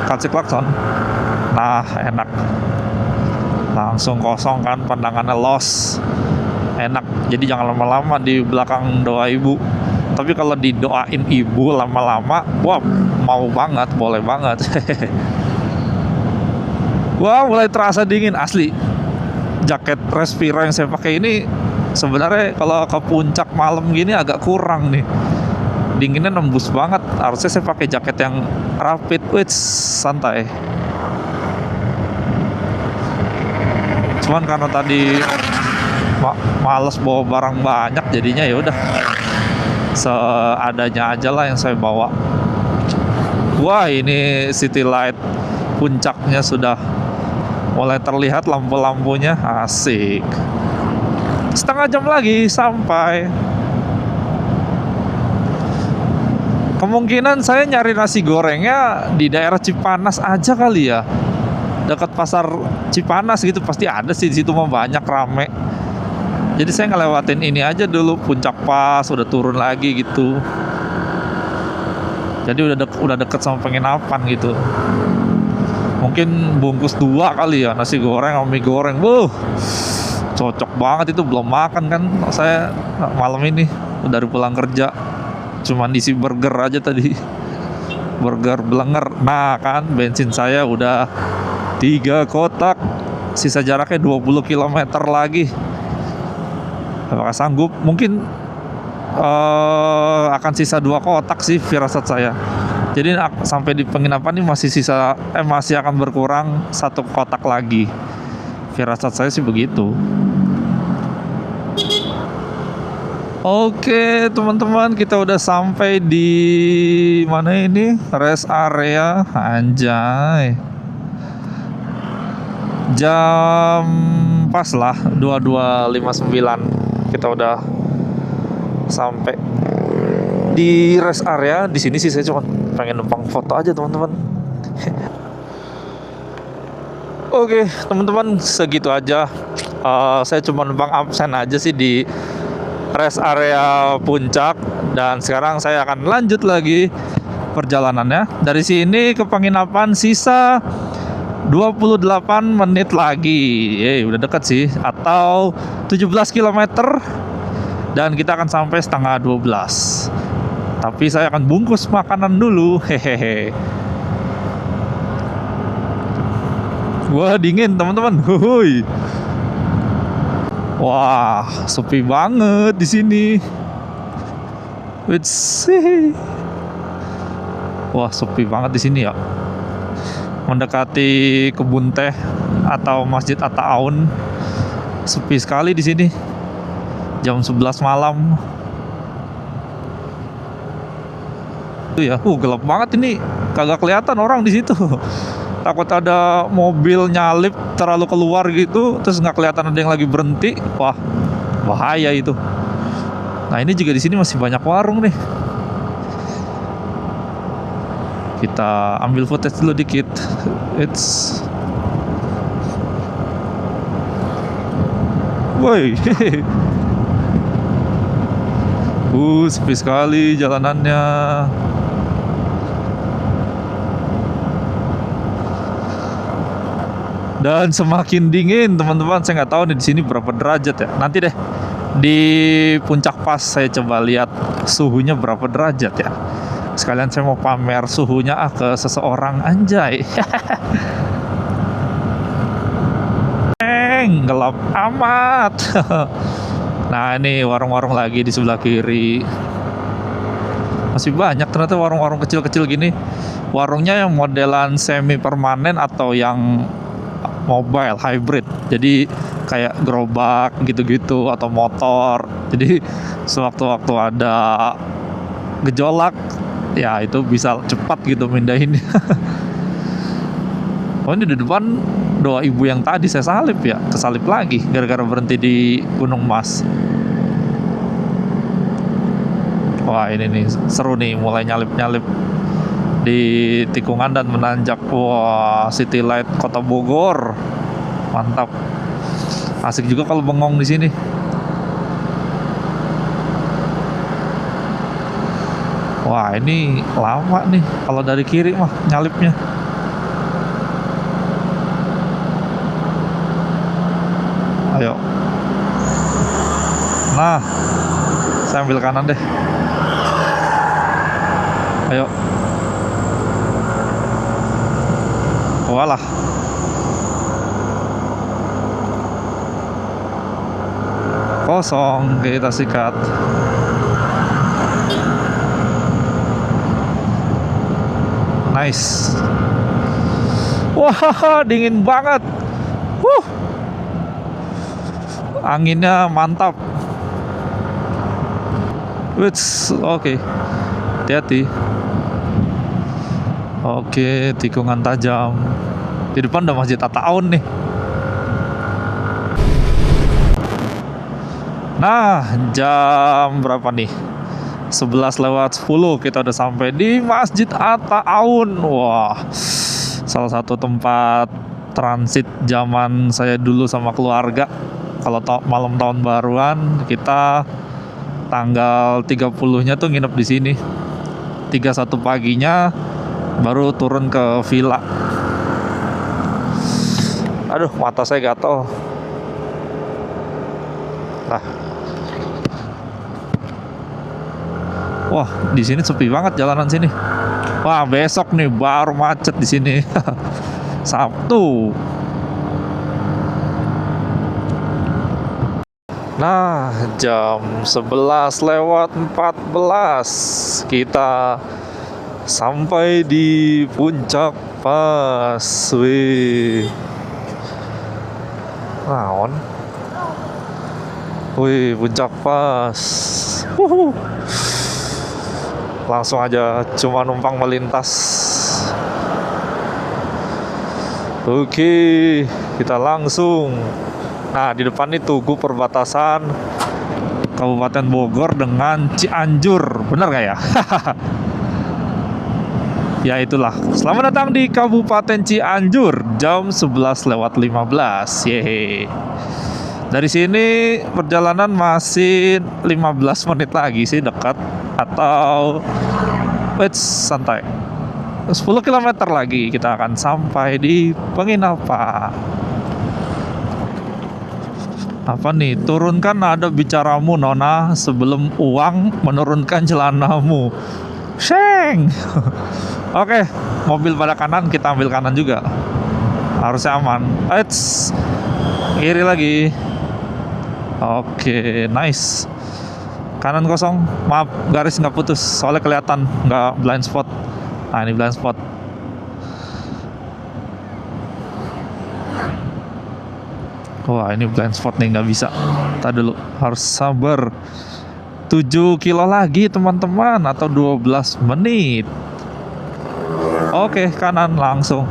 kasih klakson. Nah, enak, langsung kosong kan, pandangannya los, enak. Jadi jangan lama-lama di belakang Doa Ibu. Tapi kalau didoain ibu lama-lama, wah, mau banget, boleh banget. Wah, mulai terasa dingin asli. Jaket Respiro yang saya pakai ini sebenarnya kalau ke puncak malam gini agak kurang nih. Dinginnya nembus banget. Harusnya saya pakai jaket yang rapid, santai. Cuman karena tadi males bawa barang banyak, jadinya ya udah seadanya aja lah yang saya bawa. Wah, ini city light puncaknya sudah mulai terlihat lampu-lampunya, asik. Setengah jam lagi sampai. Kemungkinan saya nyari nasi gorengnya di daerah Cipanas aja kali ya, dekat pasar Cipanas gitu, pasti ada sih di situ mah, banyak rame. Jadi saya ngelewatin ini aja dulu, Puncak Pas, udah turun lagi gitu. Jadi udah deket sama penginapan gitu. Mungkin bungkus 2 kali ya, nasi goreng sama mie goreng. Cocok banget itu, belum makan kan saya malam ini dari pulang kerja. Cuman isi burger aja tadi. Burger blenger. Nah kan bensin saya udah 3 kotak. Sisa jaraknya 20 km lagi. Apakah sanggup? Mungkin akan sisa 2 kotak sih firasat saya. Jadi sampai di penginapan ini masih akan berkurang 1 kotak lagi. Firasat saya sih begitu. Oke teman-teman, kita udah sampai di mana ini? Rest area, anjay. Jam pas lah 22.59 kita udah sampai di rest area. Di sini sih saya cuma pengen numpang foto aja teman-teman. Oke teman-teman, segitu aja. Saya cuma numpang absen aja sih di rest area puncak, dan sekarang saya akan lanjut lagi perjalanannya. Dari sini ke penginapan sisa 28 menit lagi. Udah dekat sih, atau 17 km, dan kita akan sampai setengah 12. Tapi saya akan bungkus makanan dulu. Hehehe. Wah, dingin teman-teman. Huhuy. Wah, sepi banget di sini. Wah, sepi banget di sini ya. Mendekati kebun teh atau Masjid Atta-Aun, sepi sekali di sini. Jam 11 malam. Itu ya, gelap banget ini. Kagak kelihatan orang di situ. Takut ada mobil nyalip terlalu keluar gitu, terus nggak kelihatan ada yang lagi berhenti. Wah, bahaya itu. Nah ini juga di sini masih banyak warung nih. Kita ambil footage dulu dikit. Woi, sepi sekali jalanannya. Dan semakin dingin teman-teman. Saya nggak tahu nih di sini berapa derajat ya. Nanti deh di Puncak Pas saya coba lihat suhunya berapa derajat ya. Sekalian saya mau pamer suhunya ke seseorang, anjay. Gelap amat. Nah ini warung-warung lagi di sebelah kiri. Masih banyak ternyata warung-warung kecil-kecil gini. Warungnya yang modelan semi permanen atau yang mobile hybrid, jadi kayak gerobak gitu-gitu atau motor. Jadi sewaktu-waktu ada gejolak ya itu bisa cepat gitu mindahinnya. Oh ini di depan doa ibu yang tadi saya salip ya, kesalip lagi gara-gara berhenti di Gunung Mas. Wah ini nih seru nih, mulai nyalip-nyalip di tikungan dan menanjak. Wah, city light Kota Bogor. Mantap. Asik juga kalau bengong di sini. Wah, ini lama nih kalau dari kiri mah nyalipnya. Ayo. Nah, saya ambil kanan deh. Ayo. Walah. Kosong, kita sikat. Nice. Wah, dingin banget. Anginnya mantap. Wits, oke. Hati-hati. Oke, tikungan tajam. Di depan udah Masjid At-Ta'awun nih. Nah, jam berapa nih? 11:10 kita udah sampai di Masjid At-Ta'awun. Wah, salah satu tempat transit zaman saya dulu sama keluarga. Kalau malam tahun baruan kita tanggal 30-nya tuh nginep di sini. 31 paginya baru turun ke villa. Aduh, mata saya gatel. Nah. Wah, di sini sepi banget jalanan sini. Wah, besok nih baru macet di sini. Sabtu. Nah, jam 11:14 kita sampai di Puncak Pas. Wih. Naon? Wih, Puncak Pas. Langsung aja cuma numpang melintas. Oke, kita langsung. Nah, di depan ini tugu perbatasan Kabupaten Bogor dengan Cianjur. Bener gak ya? Ya itulah. Selamat datang di Kabupaten Cianjur. Jam 11:15. Yeay. Dari sini perjalanan masih 15 menit lagi sih, dekat. Atau santai. 10 km lagi kita akan sampai di penginapan. Apa nih? Turunkan nada bicaramu, Nona, sebelum uang menurunkan celanamu. Sheng. Oke, mobil pada kanan, kita ambil kanan juga. Harusnya aman. Kiri lagi. Oke, nice. Kanan kosong. Maaf, garis nggak putus. Soalnya kelihatan nggak blind spot. Nah, ini blind spot. Wah, ini blind spot nih, nggak bisa. Tadi dulu, harus sabar. 7 kilo lagi teman-teman, atau 12 menit. Oke, kanan langsung.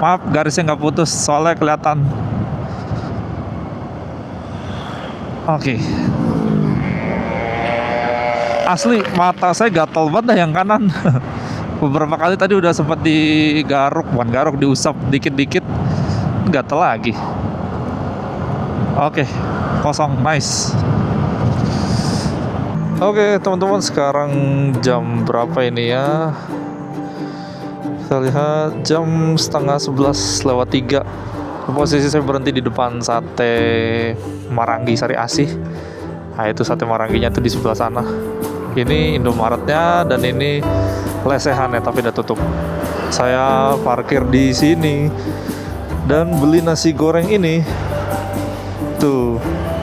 Maaf, garisnya nggak putus. Soalnya kelihatan. Oke. Asli mata saya gatal banget dah yang kanan. Beberapa kali tadi udah sempat diusap dikit-dikit, gatal lagi. Oke, kosong, nice. Oke teman-teman, sekarang jam berapa ini ya? Kita lihat jam 10:30 Posisi saya berhenti di depan sate Marangi Sari Asih. Nah, itu sate Maranginya tuh di sebelah sana. Ini Indomaretnya dan ini lesehan ya, tapi udah tutup. Saya parkir di sini dan beli nasi goreng ini. Tuh,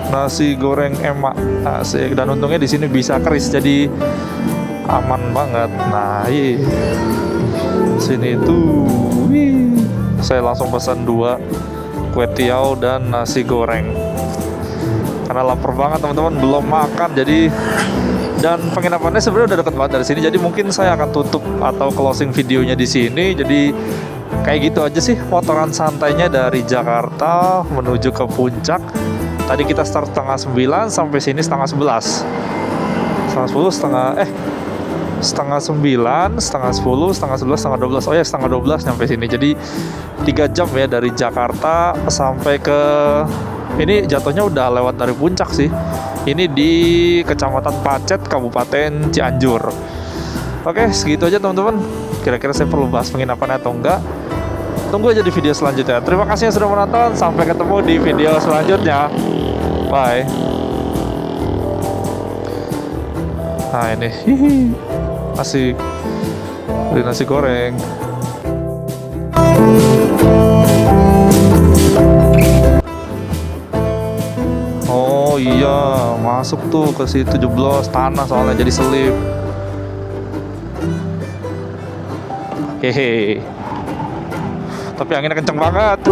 nasi goreng emak. Asik. Dan untungnya di sini bisa keris, jadi aman banget. Nah, sini tuh. Saya langsung pesan 2 kue tiaw dan nasi goreng. Karena lapar banget teman-teman, belum makan, jadi. Dan penginapannya sebenarnya udah deket banget dari sini, jadi mungkin saya akan tutup atau closing videonya di sini. Jadi kayak gitu aja sih motoran santainya dari Jakarta menuju ke puncak. Tadi kita start 8:30 sampai sini 10:30. 10:30, setengah 9, setengah 10, setengah 11, setengah 12. Oh ya, setengah 12 sampai sini. Jadi 3 jam ya dari Jakarta sampai ke ini. Jatuhnya udah lewat dari puncak sih. Ini di Kecamatan Pacet, Kabupaten Cianjur. Oke, segitu aja teman-teman. Kira-kira saya perlu bahas penginapan atau enggak? Tunggu aja di video selanjutnya. Terima kasih yang sudah menonton. Sampai ketemu di video selanjutnya. Bye. Nah, ini. Asik. Beli nasi goreng. Oh iya, masuk tuh ke situ, jeblos tanah soalnya jadi selip. Hehe. Tapi anginnya kenceng banget.